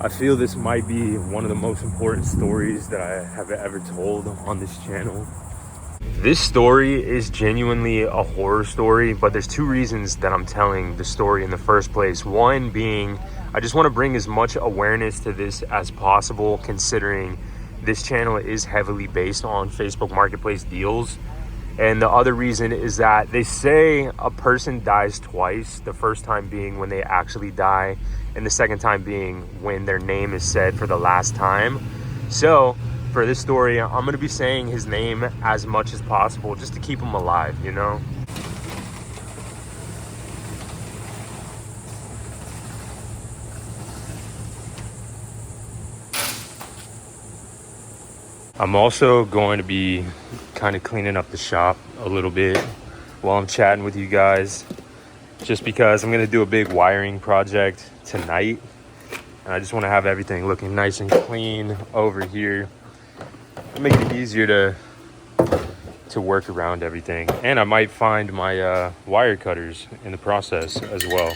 I feel this might be one of the most important stories that I have ever told on this channel. This story is genuinely a horror story, but there's two reasons that I'm telling the story in the first place. One being, I just want to bring as much awareness to this as possible, considering this channel is heavily based on Facebook Marketplace deals. And the other reason is that they say a person dies twice, the first time being when they actually die, and the second time being when their name is said for the last time. So for this story, I'm going to be saying his name as much as possible just to keep him alive, you know? I'm also going to be kind of cleaning up the shop a little bit while I'm chatting with you guys, just because I'm going to do a big wiring project tonight. And I just want to have everything looking nice and clean over here. Make it easier to work around everything. And I might find my wire cutters in the process as well.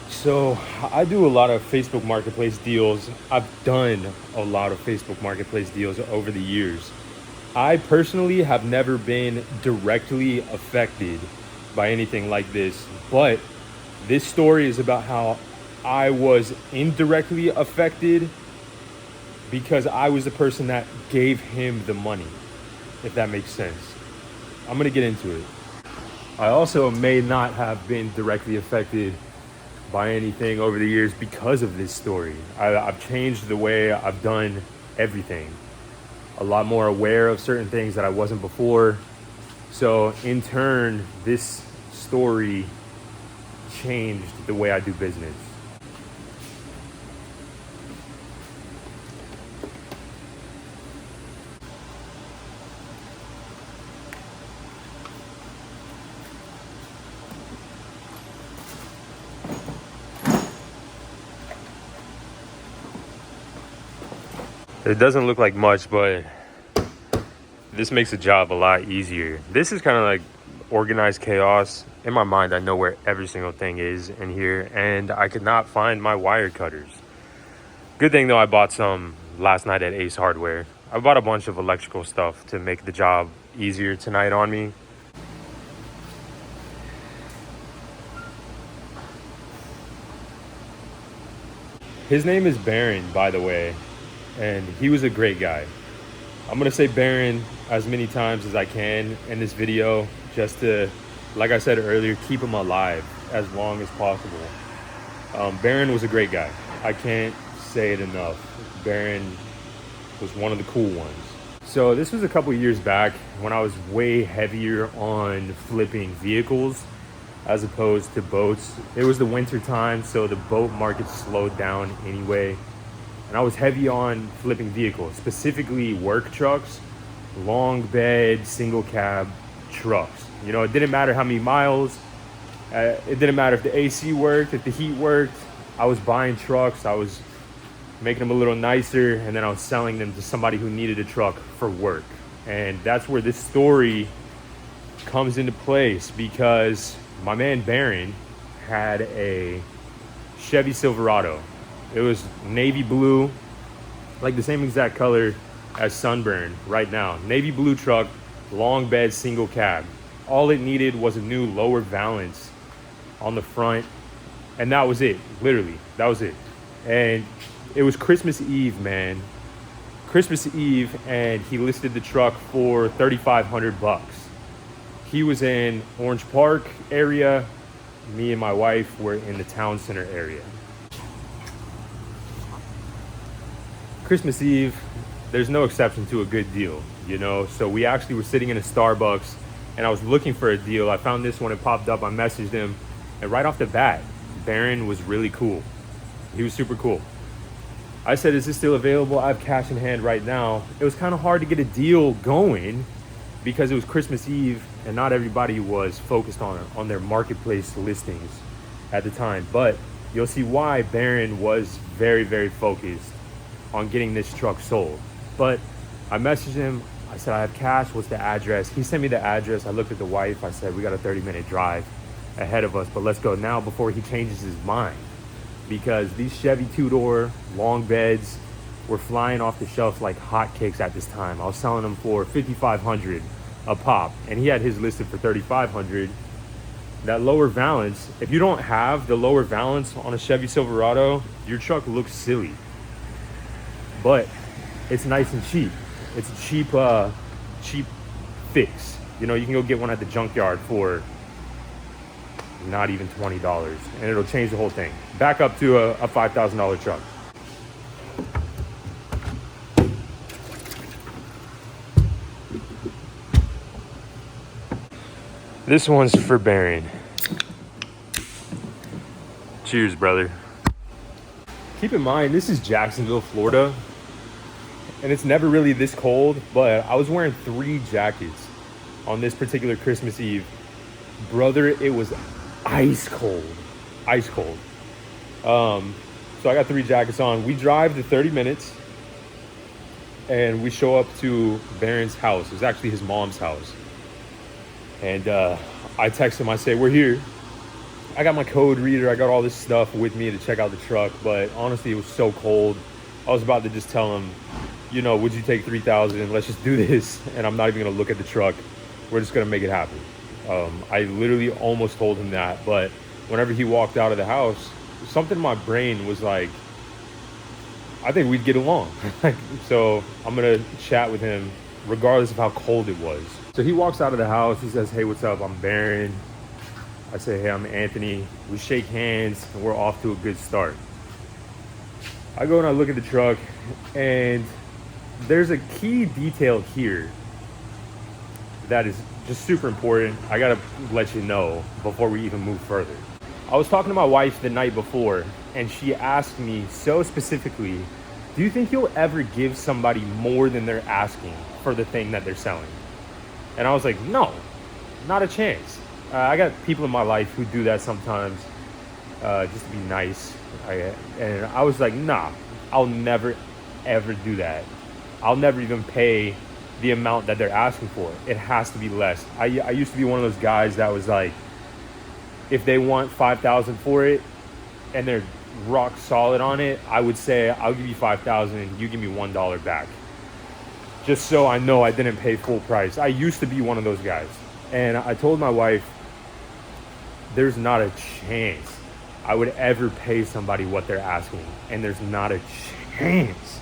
So I do a lot of Facebook Marketplace deals. I've done a lot of Facebook Marketplace deals over the years. I personally have never been directly affected by anything like this, but this story is about how I was indirectly affected because I was the person that gave him the money, if that makes sense. I'm gonna get into it. I also may not have been directly affected by anything over the years because of this story. I've changed the way I've done everything. A lot more aware of certain things that I wasn't before. So in turn, this story changed the way I do business. It doesn't look like much, but this makes the job a lot easier. This is kind of like organized chaos. In my mind, I know where every single thing is in here, and I could not find my wire cutters. Good thing though, I bought some last night at Ace Hardware. I bought a bunch of electrical stuff to make the job easier tonight on me. His name is Barron, by the way, and he was a great guy. I'm gonna say Barron as many times as I can in this video, just to, like I said earlier, keep him alive as long as possible. Barron was a great guy. I can't say it enough. Barron was one of the cool ones. So this was a couple years back when I was way heavier on flipping vehicles as opposed to boats. It was the winter time, so the boat market slowed down anyway. And I was heavy on flipping vehicles, specifically work trucks, long bed, single cab trucks. You know, it didn't matter how many miles. It didn't matter if the AC worked, if the heat worked. I was buying trucks. I was making them a little nicer, and then I was selling them to somebody who needed a truck for work. And that's where this story comes into place, because my man Barron had a Chevy Silverado. It was navy blue, like the same exact color as Sunburn right now. Navy blue truck, long bed, single cab. All it needed was a new lower valance on the front, and that was it. Literally, that was it. And it was Christmas Eve, man. Christmas Eve, and he listed the truck for $3,500. He was in Orange Park area. Me and my wife were in the town center area. Christmas Eve, there's no exception to a good deal, you know? So we actually were sitting in a Starbucks, and I was looking for a deal. I found this one, it popped up, I messaged him, and right off the bat, Barron was really cool. He was super cool. I said, is this still available? I have cash in hand right now. It was kind of hard to get a deal going because it was Christmas Eve and not everybody was focused on their marketplace listings at the time. But you'll see why Barron was very, very focused on getting this truck sold. But I messaged him. I said, I have cash. What's the address? He sent me the address. I looked at the wife. I said, we got a 30-minute drive ahead of us, but let's go now before he changes his mind. Because these Chevy two-door long beds were flying off the shelves like hotcakes at this time. I was selling them for $5,500 a pop, and he had his listed for $3,500. That lower valance, if you don't have the lower valance on a Chevy Silverado, your truck looks silly. But it's nice and cheap. It's a cheap fix. You know, you can go get one at the junkyard for not even $20, and it'll change the whole thing. Back up to a $5,000 truck. This one's for Barron. Cheers, brother. Keep in mind, this is Jacksonville, Florida, and it's never really this cold, but I was wearing 3 jackets on this particular Christmas Eve. Brother, it was ice cold. So I got 3 jackets on. We drive the 30 minutes and we show up to Barron's house. It was actually his mom's house. And I text him, I say, we're here. I got my code reader. I got all this stuff with me to check out the truck, but honestly, it was so cold. I was about to just tell him, you know, would you take 3,000? Let's just do this. And I'm not even gonna look at the truck. We're just gonna make it happen. I literally almost told him that, but whenever he walked out of the house, something in my brain was like, I think we'd get along. So I'm gonna chat with him regardless of how cold it was. So he walks out of the house, he says, hey, what's up? I'm Barron. I say, hey, I'm Anthony. We shake hands and we're off to a good start. I go and I look at the truck, and there's a key detail here that is just super important. I gotta let you know before we even move further. I was talking to my wife the night before, and she asked me so specifically, do you think you'll ever give somebody more than they're asking for the thing that they're selling? And I was like, no, not a chance. I got people in my life who do that sometimes, just to be nice. And I was like, nah, I'll never, ever do that. I'll never even pay the amount that they're asking for. It has to be less. I used to be one of those guys that was like, if they want 5,000 for it and they're rock solid on it, I would say, I'll give you 5,000 and you give me $1 back. Just so I know I didn't pay full price. I used to be one of those guys. And I told my wife, there's not a chance I would ever pay somebody what they're asking. And there's not a chance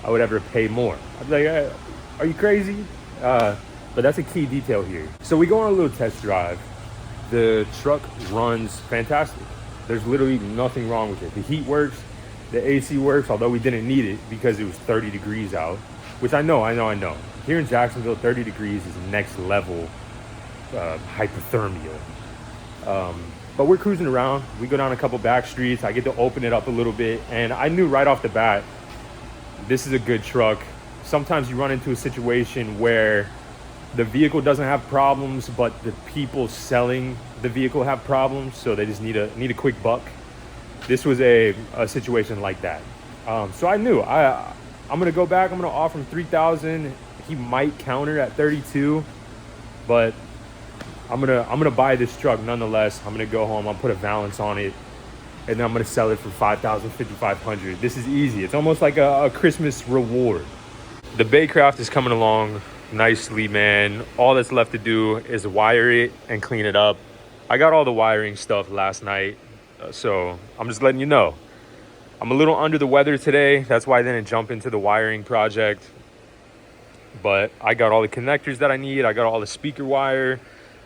I would ever pay more. I'd be like, are you crazy? But that's a key detail here. So we go on a little test drive. The truck runs fantastic. There's literally nothing wrong with it. The heat works, the AC works, although we didn't need it because it was 30 degrees out, which I know. Here in Jacksonville, 30 degrees is next level hypothermia. But we're cruising around. We go down a couple back streets. I get to open it up a little bit, and I knew right off the bat, this is a good truck. Sometimes you run into a situation where the vehicle doesn't have problems, but the people selling the vehicle have problems, so they just need a quick buck. This was a situation like that. So I knew I'm gonna go back. I'm gonna offer him 3,000. He might counter at 32, but I'm gonna buy this truck nonetheless. I'm gonna go home. I'll put a valance on it, and then I'm gonna sell it for 5,000, 5,500. This is easy. It's almost like a Christmas reward. The Baycraft is coming along nicely, man. All that's left to do is wire it and clean it up. I got all the wiring stuff last night, so I'm just letting you know. I'm a little under the weather today. That's why I didn't jump into the wiring project. But I got all the connectors that I need. I got all the speaker wire.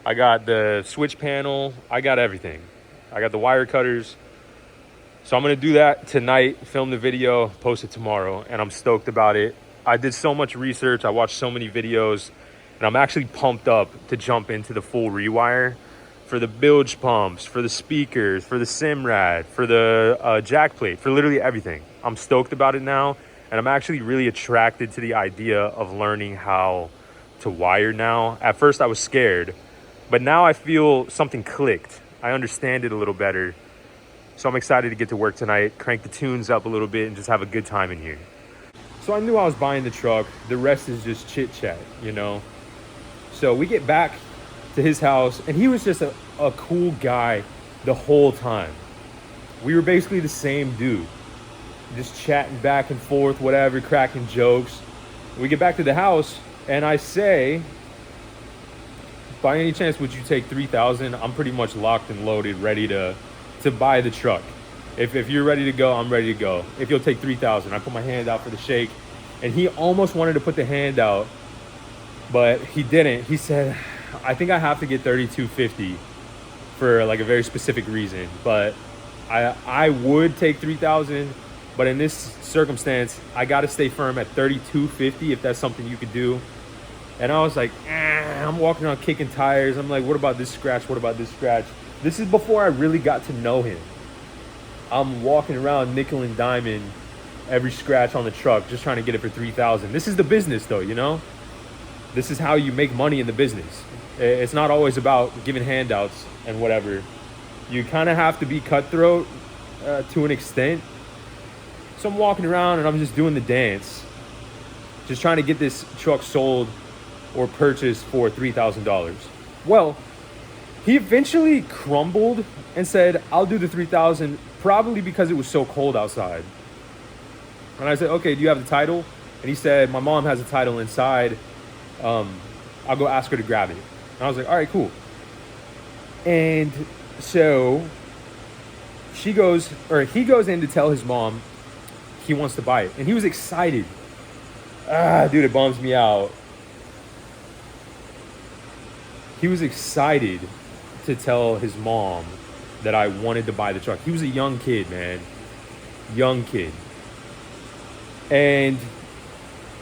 I got the switch panel. I got everything. I got the wire cutters. So I'm going to do that tonight, film the video, post it tomorrow, and I'm stoked about it. I did so much research. I watched so many videos, and I'm actually pumped up to jump into the full rewire for the bilge pumps, for the speakers, for the SIMRAD, for the jack plate, for literally everything. I'm stoked about it now, and I'm actually really attracted to the idea of learning how to wire now. At first I was scared, but now I feel something clicked. I understand it a little better. So I'm excited to get to work tonight, crank the tunes up a little bit, and just have a good time in here. So I knew I was buying the truck. The rest is just chit chat, you know? So we get back to his house, and he was just a cool guy the whole time. We were basically the same dude, just chatting back and forth, whatever, cracking jokes. We get back to the house, and I say, by any chance, would you take 3,000? I'm pretty much locked and loaded, ready to buy the truck. If you're ready to go, I'm ready to go. If you'll take 3,000, I put my hand out for the shake, and he almost wanted to put the hand out, but he didn't. He said, I think I have to get 3,250 for like a very specific reason, but I would take 3,000, but in this circumstance, I got to stay firm at 3,250 if that's something you could do. And I was like, I'm walking around kicking tires. I'm like, what about this scratch? What about this scratch? This is before I really got to know him. I'm walking around nickel and diamond every scratch on the truck, just trying to get it for 3,000. This is the business though, you know? This is how you make money in the business. It's not always about giving handouts and whatever. You kind of have to be cutthroat to an extent. So I'm walking around and I'm just doing the dance, just trying to get this truck sold or purchased for $3,000. Well, he eventually crumbled and said, I'll do the 3,000, probably because it was so cold outside. And I said, okay, do you have the title? And he said, my mom has a title inside. I'll go ask her to grab it. And I was like, all right, cool. And so he goes in to tell his mom he wants to buy it. And he was excited. Dude, it bums me out. He was excited to tell his mom that I wanted to buy the truck. He was a young kid, man. Young kid. And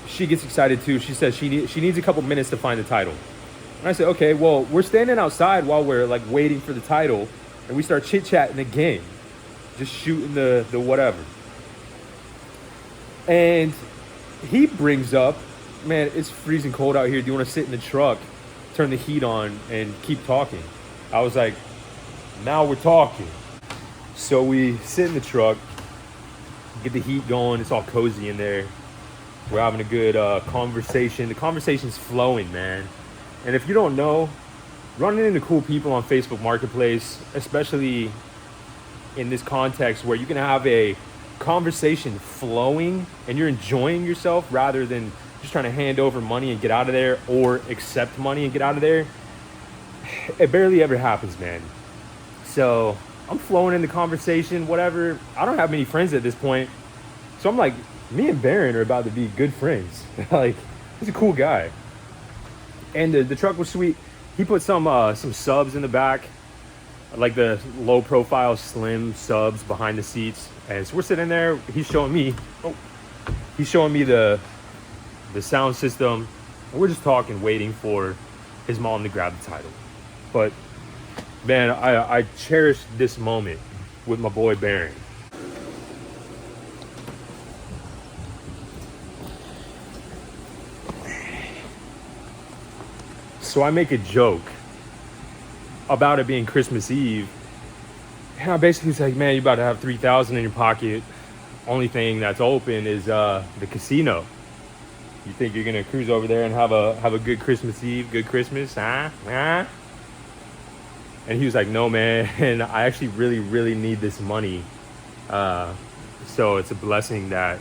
she gets excited too. She says she needs a couple minutes to find the title. And I said, okay, well, we're standing outside while we're like waiting for the title, and we start chit-chatting again, just shooting the whatever. And he brings up, man, it's freezing cold out here. Do you want to sit in the truck, turn the heat on, and keep talking? I was like, now we're talking. So we sit in the truck, get the heat going. It's all cozy in there. We're having a good conversation. The conversation's flowing, man. And if you don't know, running into cool people on Facebook Marketplace, especially in this context where you can have a conversation flowing and you're enjoying yourself rather than just trying to hand over money and get out of there, or accept money and get out of there, it barely ever happens, man. So I'm flowing in the conversation, whatever. I don't have many friends at this point. So I'm like, me and Barron are about to be good friends. Like, he's a cool guy. And the truck was sweet. He put some subs in the back, like the low profile slim subs behind the seats. And so we're sitting there, he's showing me the sound system. And we're just talking, waiting for his mom to grab the title. But man, I cherish this moment with my boy Barron. So I make a joke about it being Christmas Eve. And I basically say, man, you about to have 3,000 in your pocket. Only thing that's open is the casino. You think you're gonna cruise over there and have a good Christmas Eve, good Christmas, huh? And he was like, no, man, and I actually really, really need this money. So it's a blessing that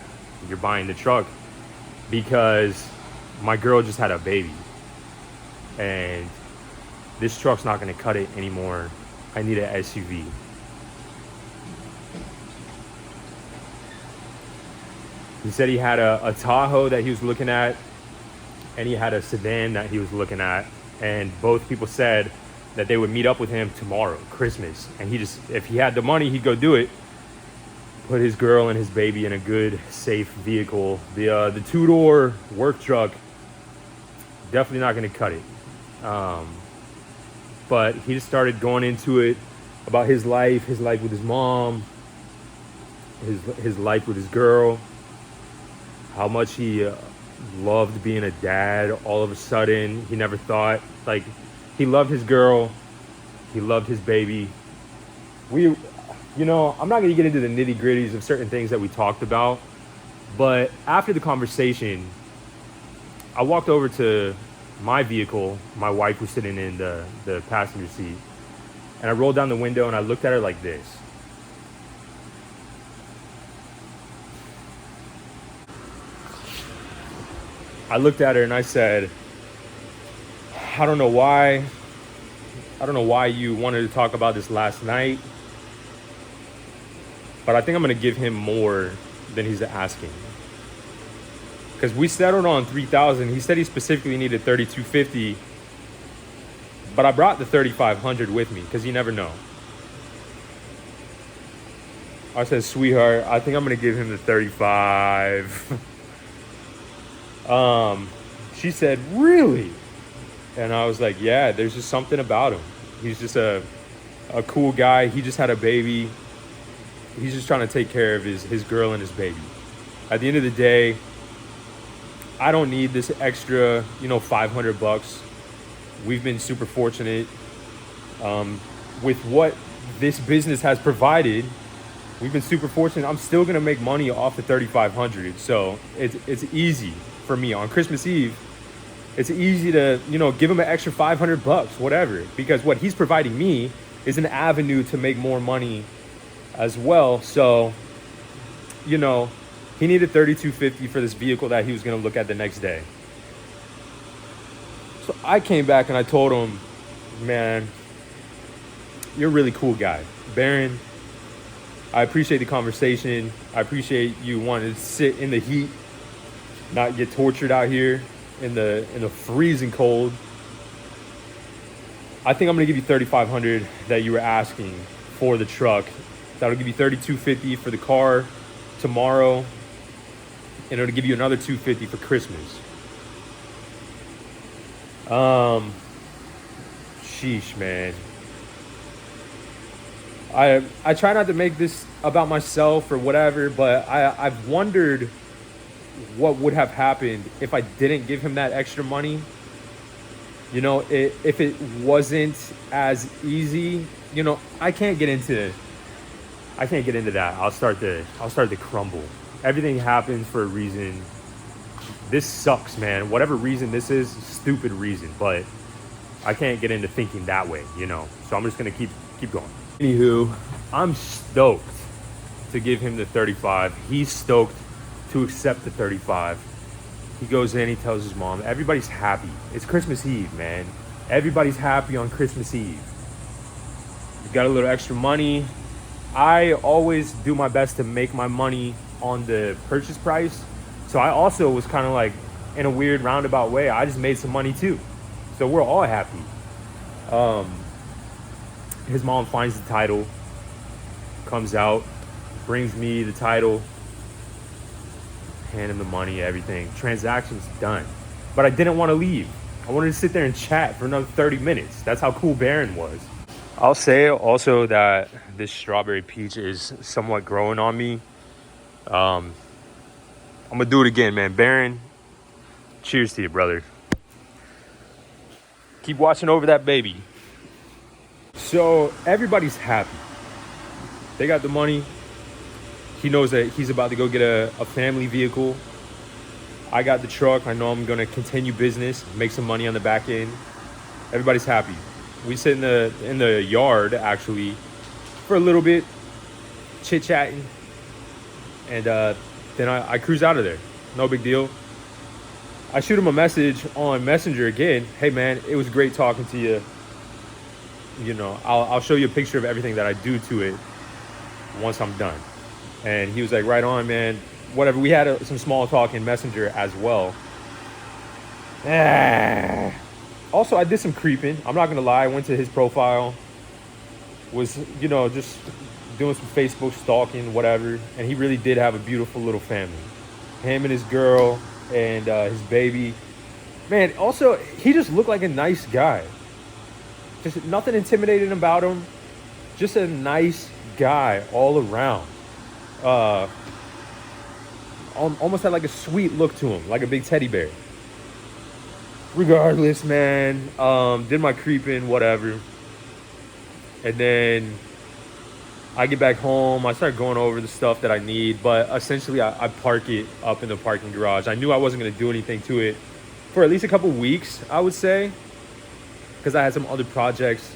you're buying the truck, because my girl just had a baby. And this truck's not gonna cut it anymore. I need an SUV. He said he had a Tahoe that he was looking at, and he had a sedan that he was looking at. And both people said that they would meet up with him tomorrow, Christmas. And if he had the money, he'd go do it. Put his girl and his baby in a good, safe vehicle. The two-door work truck, definitely not gonna cut it. But he just started going into it about his life with his mom, his life with his girl, how much he loved being a dad all of a sudden. He never thought, like, he loved his girl. He loved his baby. I'm not going to get into the nitty gritties of certain things that we talked about, but after the conversation, I walked over to my vehicle. My wife was sitting in the passenger seat, and I rolled down the window and I looked at her like this. I looked at her and I said, I don't know why you wanted to talk about this last night, but I think I'm going to give him more than he's asking. Because we settled on 3,000. He said he specifically needed 3,250, but I brought the 3,500 with me because you never know. I said, sweetheart, I think I'm going to give him the 35. She said, really? And I was like, yeah, there's just something about him. He's just a cool guy. He just had a baby. He's just trying to take care of his girl and his baby. At the end of the day, I don't need this extra, $500. We've been super fortunate with what this business has provided. We've been super fortunate. I'm still gonna make money off the 3,500. So it's easy for me on Christmas Eve. It's easy to, give him an extra $500, whatever, because what he's providing me is an avenue to make more money as well. So, he needed $3,250 for this vehicle that he was going to look at the next day. So I came back and I told him, man, you're a really cool guy. Barron, I appreciate the conversation. I appreciate you wanting to sit in the heat, not get tortured out here in the freezing cold. I think I'm gonna give you $3,500 that you were asking for the truck. That'll give you $3,250 for the car tomorrow, and it'll give you another $250 for Christmas. Sheesh, man. I try not to make this about myself or whatever, but I've wondered what would have happened if I didn't give him that extra money. If it wasn't as easy, I can't get into that. I'll start to crumble. Everything happens for a reason. This sucks, man. Whatever reason this is, stupid reason, but I can't get into thinking that way, So I'm just gonna keep going. Anywho, I'm stoked to give him the 35. He's stoked to accept the 35. He goes in, he tells his mom, everybody's happy. It's Christmas Eve, man. Everybody's happy on Christmas Eve. You got a little extra money. I always do my best to make my money on the purchase price. So I also was kind of like, in a weird roundabout way, I just made some money too. So we're all happy. His mom finds the title, comes out, brings me the title, hand him the money, everything. Transaction's done. But I didn't want to leave. I wanted to sit there and chat for another 30 minutes. That's how cool Barron was. I'll say also that this strawberry peach is somewhat growing on me. I'm gonna do it again, man. Barron, cheers to you, brother. Keep watching over that baby. So everybody's happy. They got the money. He knows that he's about to go get a family vehicle. I got the truck. I know I'm going to continue business, make some money on the back end. Everybody's happy. We sit in the yard, actually, for a little bit, chit-chatting. And then I cruise out of there. No big deal. I shoot him a message on Messenger again. Hey, man, it was great talking to you. I'll show you a picture of everything that I do to it once I'm done. And he was like, right on, man. Whatever. We had some small talk in Messenger as well. Also, I did some creeping. I'm not going to lie. I went to his profile. Was, just doing some Facebook stalking, whatever. And he really did have a beautiful little family. Him and his girl and his baby. Man, also, he just looked like a nice guy. Just nothing intimidating about him. Just a nice guy all around. almost had like a sweet look to him, like a big teddy bear. Regardless, man, did my creeping, whatever. And then I get back home. I start going over the stuff that I need, but essentially I park it up in the parking garage. I knew I wasn't going to do anything to it for at least a couple weeks, I would say, because I had some other projects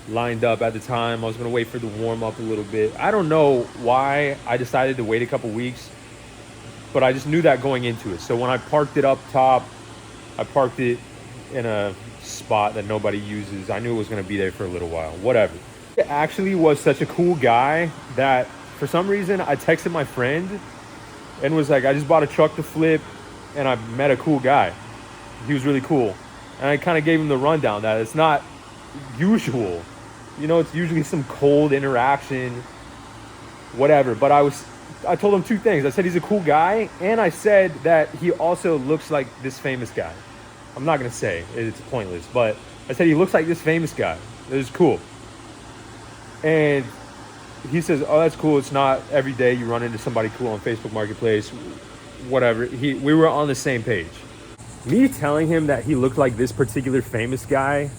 lined up at the time. I was going to wait for the warm up a little bit. I don't know why I decided to wait a couple weeks, but I just knew that going into it. So when I parked it up top, I parked it in a spot that nobody uses. I knew it was going to be there for a little while, whatever. It actually was such a cool guy that for some reason I texted my friend and was like, I just bought a truck to flip and I met a cool guy. He was really cool. And I kind of gave him the rundown that it's not usual. You know, it's usually some cold interaction, whatever. But I told him two things. I said he's a cool guy, and I said that he also looks like this famous guy. I'm not going to say, it's pointless, but I said he looks like this famous guy. It was cool. And he says, oh, that's cool. It's not every day you run into somebody cool on Facebook Marketplace, whatever. We were on the same page. Me telling him that he looked like this particular famous guy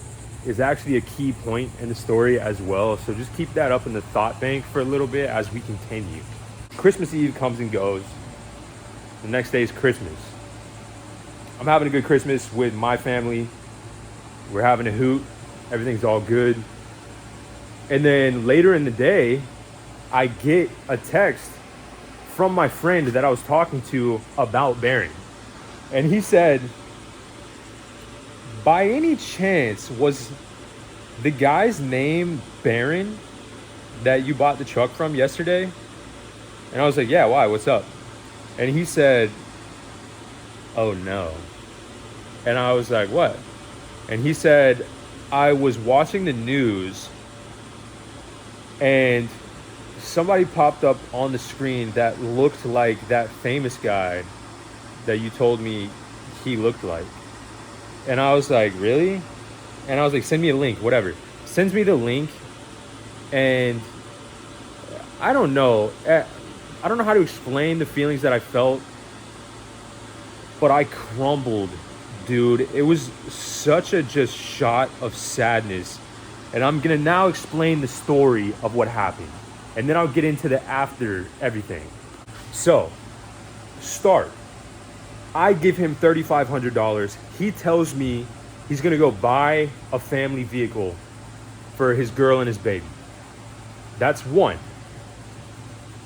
is actually a key point in the story as well. So just keep that up in the thought bank for a little bit as we continue. Christmas Eve comes and goes. The next day is Christmas. I'm having a good Christmas with my family. We're having a hoot. Everything's all good. And then later in the day, I get a text from my friend that I was talking to about Barron. And he said, by any chance, was the guy's name Barron that you bought the truck from yesterday? And I was like, yeah, why? What's up? And he said, oh no. And I was like, what? And he said, I was watching the news and somebody popped up on the screen that looked like that famous guy that you told me he looked like. And I was like, really? And I was like, send me a link, whatever. Sends me the link, and I don't know. I don't know how to explain the feelings that I felt, but I crumbled, dude. It was such a just shot of sadness. And I'm going to now explain the story of what happened. And then I'll get into the after everything. So, start. I give him $3,500. He tells me he's going to go buy a family vehicle for his girl and his baby. That's one.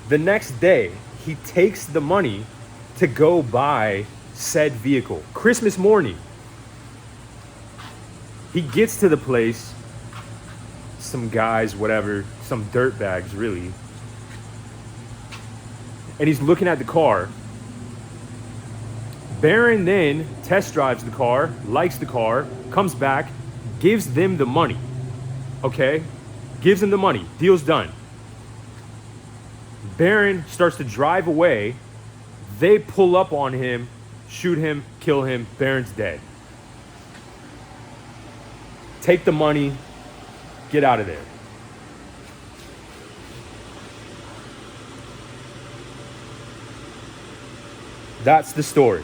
The next day, he takes the money to go buy said vehicle. Christmas morning. He gets to the place. Some guys, whatever, some dirt bags, really. And he's looking at the car. Barron then test drives the car, likes the car, comes back, gives them the money. Okay? Gives them the money. Deal's done. Barron starts to drive away. They pull up on him, shoot him, kill him. Barron's dead. Take the money. Get out of there. That's the story.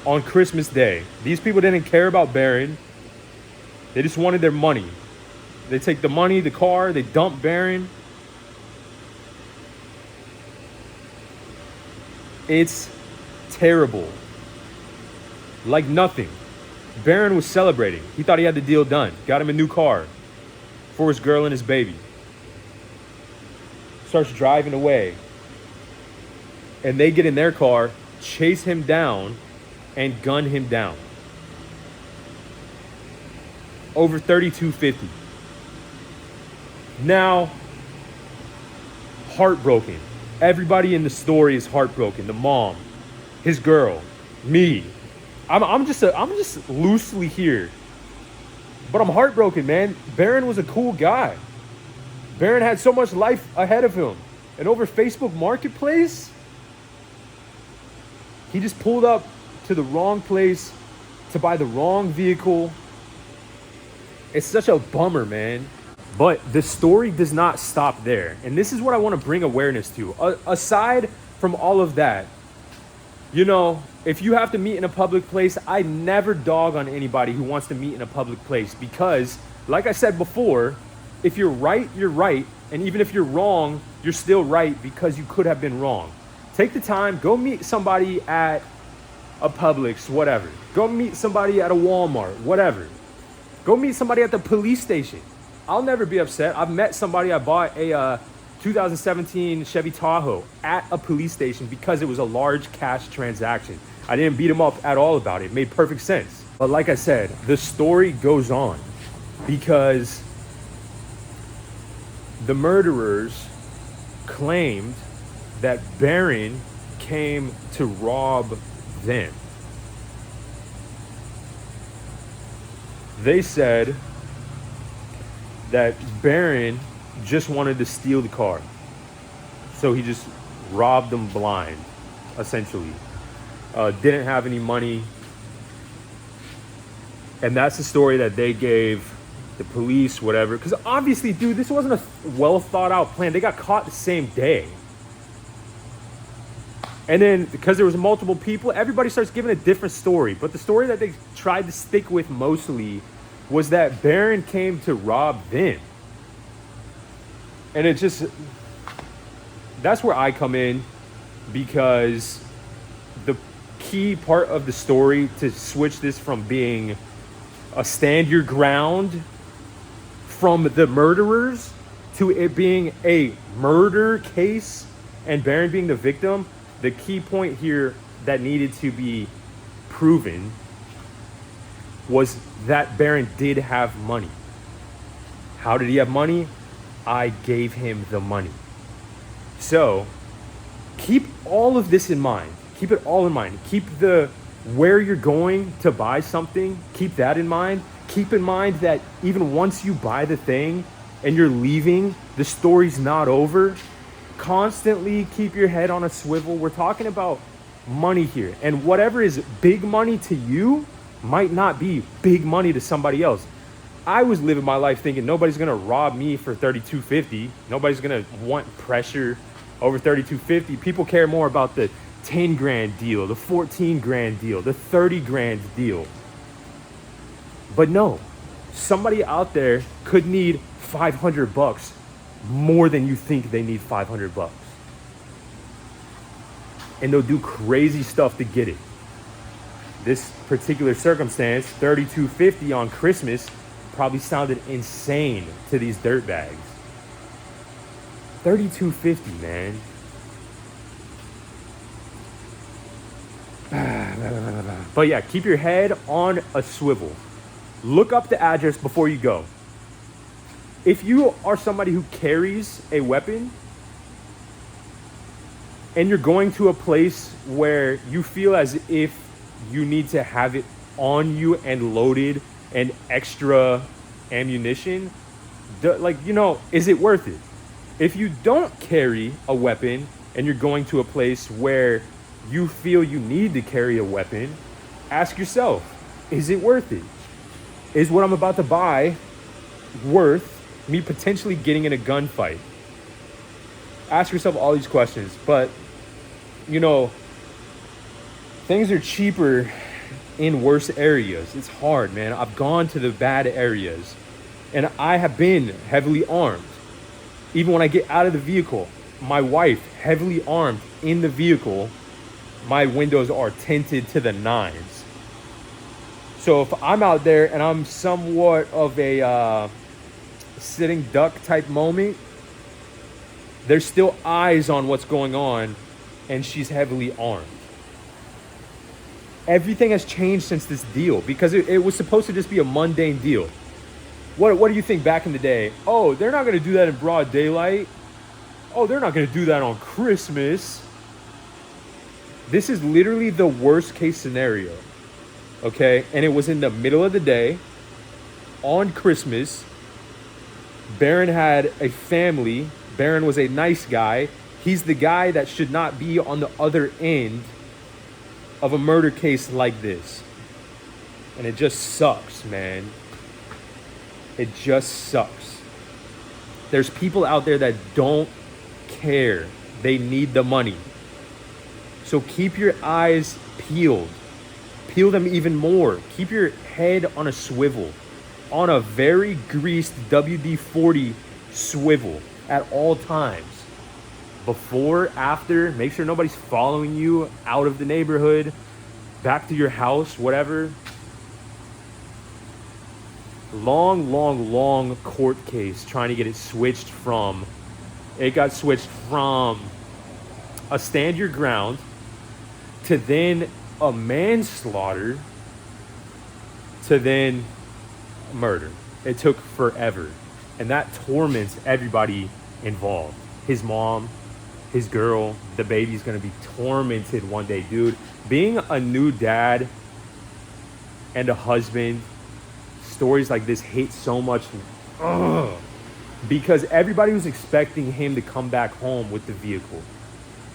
On Christmas Day, these people didn't care about Barron. They just wanted their money. They take the money, the car, they dump Barron. It's terrible. Like nothing. Barron was celebrating. He thought he had the deal done. Got him a new car for his girl and his baby. Starts driving away. And they get in their car, chase him down, and gun him down. Over $3,250. Now, heartbroken. Everybody in the story is heartbroken. The mom, his girl, me. I'm just loosely here. But I'm heartbroken, man. Barron was a cool guy. Barron had so much life ahead of him. And over Facebook Marketplace, he just pulled up to the wrong place to buy the wrong vehicle. It's such a bummer, man. But the story does not stop there. And this is what I want to bring awareness to. Aside from all of that, You know, if you have to meet in a public place, I never dog on anybody who wants to meet in a public place because, like I said before, if you're right, you're right. And even if you're wrong, you're still right because you could have been wrong. Take the time, go meet somebody at a Publix, whatever. Go meet somebody at a Walmart, whatever. Go meet somebody at the police station. I'll never be upset. I've met somebody, I bought a 2017 Chevy Tahoe at a police station because it was a large cash transaction. I didn't beat him up at all about it. It made perfect sense. But like I said, the story goes on because the murderers claimed that Barron came to rob them. They said that Barron just wanted to steal the car. So he just robbed them blind, essentially. Didn't have any money. And that's the story that they gave the police, whatever. Because obviously, dude, this wasn't a well thought out plan. They got caught the same day. And then because there was multiple people, everybody starts giving a different story. But the story that they tried to stick with mostly was that Barron came to rob them. And it just, that's where I come in, because the key part of the story to switch this from being a stand your ground from the murderers to it being a murder case and Barron being the victim, the key point here that needed to be proven was that Barron did have money. How did he have money? I gave him the money. So keep all of this in mind. Keep it all in mind. Keep the where you're going to buy something, keep that in mind. Keep in mind that even once you buy the thing and you're leaving, the story's not over. Constantly keep your head on a swivel. We're talking about money here. And whatever is big money to you might not be big money to somebody else. I was living my life thinking nobody's gonna rob me for $32.50. Nobody's gonna want pressure over $32.50. People care more about the 10 grand deal, the 14 grand deal, the 30 grand deal. But no, somebody out there could need $500 more than you think they need $500. And they'll do crazy stuff to get it. This particular circumstance, $32.50 on Christmas, probably sounded insane to these dirtbags. $32.50, man. But yeah, keep your head on a swivel. Look up the address before you go. If you are somebody who carries a weapon and you're going to a place where you feel as if you need to have it on you and loaded and extra ammunition, is it worth it? If you don't carry a weapon and you're going to a place where you feel you need to carry a weapon, ask yourself, is it worth it? Is what I'm about to buy worth me potentially getting in a gunfight? Ask yourself all these questions. But, things are cheaper in worse areas. It's hard, man. I've gone to the bad areas and I have been heavily armed. Even when I get out of the vehicle, my wife heavily armed in the vehicle, my windows are tinted to the nines. So if I'm out there and I'm somewhat of a sitting duck type moment, there's still eyes on what's going on and she's heavily armed. Everything has changed since this deal because it was supposed to just be a mundane deal. What do you think back in the day? Oh, they're not going to do that in broad daylight. Oh, they're not going to do that on Christmas. This is literally the worst case scenario. Okay? And it was in the middle of the day on Christmas. Barron had a family. Barron was a nice guy. He's the guy that should not be on the other end of a murder case like this. And it just sucks, man. It just sucks. There's people out there that don't care. They need the money. So So keep your eyes peeled. Peel them even more. Keep your head on a swivel, on a very greased WD-40 swivel at all times. Before, after, make sure nobody's following you out of the neighborhood, back to your house, whatever. Long court case trying to get it switched from, it got switched from a stand your ground to then a manslaughter to then murder. It took forever. And that torments everybody involved. His mom, his girl, the baby's gonna be tormented one day, dude. Being a new dad and a husband, stories like this hate so much. Ugh, because everybody was expecting him to come back home with the vehicle.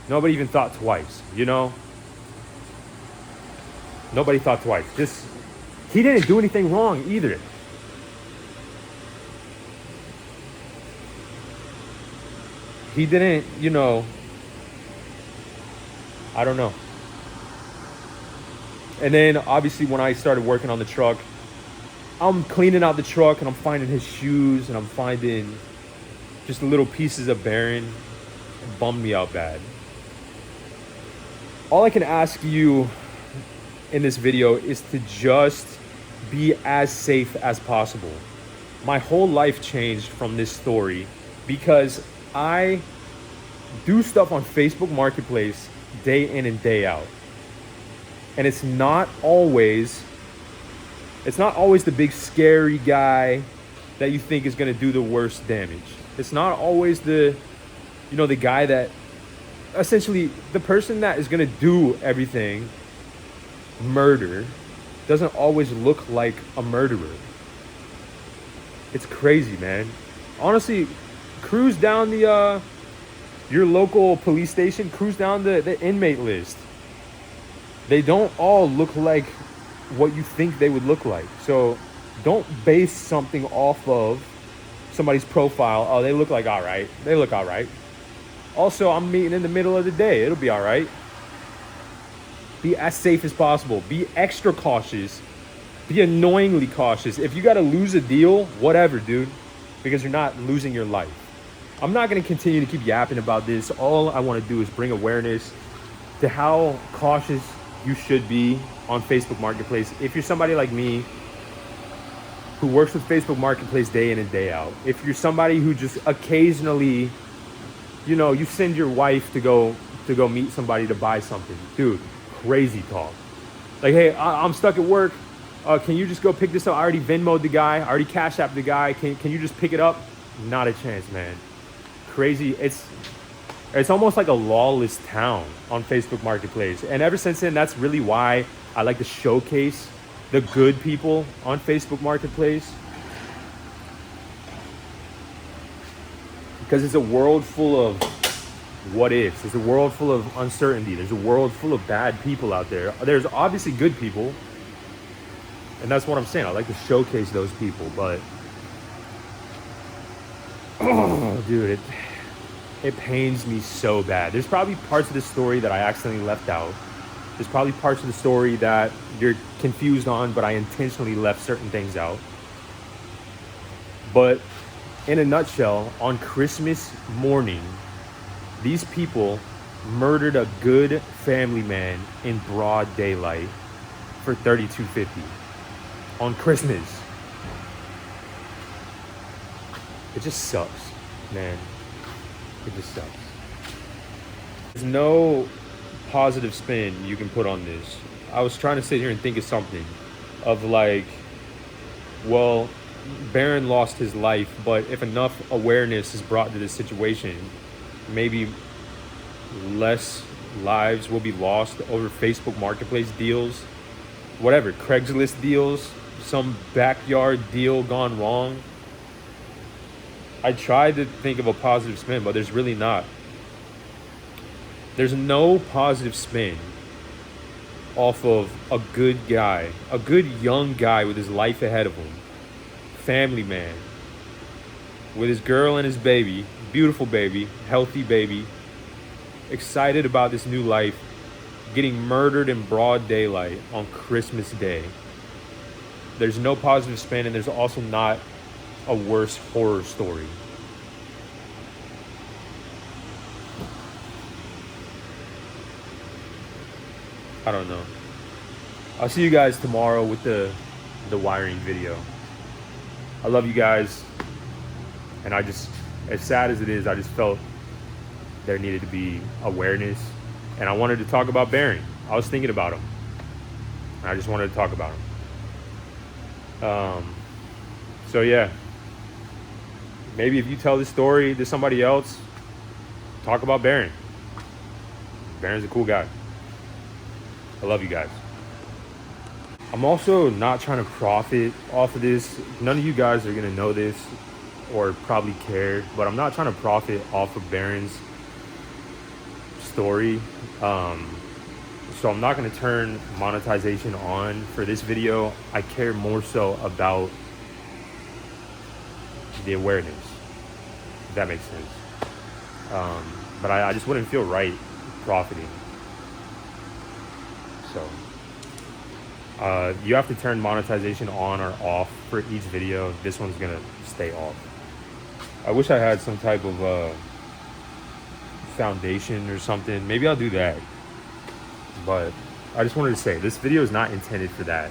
Nobody even thought twice, you know? Nobody thought twice. He didn't do anything wrong either. He didn't, you know, I don't know. And then obviously when I started working on the truck, I'm cleaning out the truck and I'm finding his shoes and I'm finding just little pieces of Barron. It bummed me out bad. All I can ask you in this video is to just be as safe as possible. My whole life changed from this story because I do stuff on Facebook Marketplace day in and day out. And it's not always the big scary guy that you think is going to do the worst damage. It's not always the guy that essentially the person that is going to do everything, murder, doesn't always look like a murderer. It's crazy, man. Honestly, cruise down your local police station, cruise down the inmate list. They don't all look like what you think they would look like. So don't base something off of somebody's profile. Oh, they look like all right. They look all right. Also, I'm meeting in the middle of the day. It'll be all right. Be as safe as possible. Be extra cautious. Be annoyingly cautious. If you got to lose a deal, whatever, dude, because you're not losing your life. I'm not going to continue to keep yapping about this. All I want to do is bring awareness to how cautious you should be on Facebook Marketplace. If you're somebody like me who works with Facebook Marketplace day in and day out, if you're somebody who just occasionally, you send your wife to go meet somebody to buy something, dude, crazy talk. Like, hey, I'm stuck at work. Can you just go pick this up? I already Venmo'd the guy. I already Cash App'd the guy. Can you just pick it up? Not a chance, man. Crazy. It's almost like a lawless town on Facebook Marketplace. And ever since then, that's really why I like to showcase the good people on Facebook Marketplace. Because it's a world full of what ifs. It's a world full of uncertainty. There's a world full of bad people out there. There's obviously good people. And that's what I'm saying. I like to showcase those people. But, oh, dude, it pains me so bad. There's probably parts of the story that I accidentally left out. There's probably parts of the story that you're confused on, but I intentionally left certain things out. But in a nutshell, on Christmas morning, these people murdered a good family man in broad daylight for $32.50 on Christmas. It just sucks, man. It just sucks. There's no positive spin you can put on this. I was trying to sit here and think of something of like, well, Barron lost his life, but if enough awareness is brought to this situation, maybe less lives will be lost over Facebook Marketplace deals, whatever, Craigslist deals, some backyard deal gone wrong. I tried to think of a positive spin, but there's really not. There's no positive spin off of a good guy, a good young guy with his life ahead of him, family man, with his girl and his baby, beautiful baby, healthy baby, excited about this new life, getting murdered in broad daylight on Christmas Day. There's no positive spin, and there's also not a worse horror story. I don't know. I'll see you guys tomorrow with the wiring video. I love you guys, and I just, as sad as it is, I just felt there needed to be awareness, and I wanted to talk about Barron. I was thinking about him. I just wanted to talk about him. So yeah, maybe if you tell this story to somebody else, talk about Barron. Barron's a cool guy. I love you guys. I'm also not trying to profit off of this. None of you guys are gonna know this or probably care, but I'm not trying to profit off of Barron's story. So I'm not gonna turn monetization on for this video. I care more so about the awareness, if that makes sense. But I just wouldn't feel right profiting. So you have to turn monetization on or off for each video. This one's gonna stay off. I wish I had some type of foundation or something. Maybe I'll do that. But I just wanted to say, this video is not intended for that.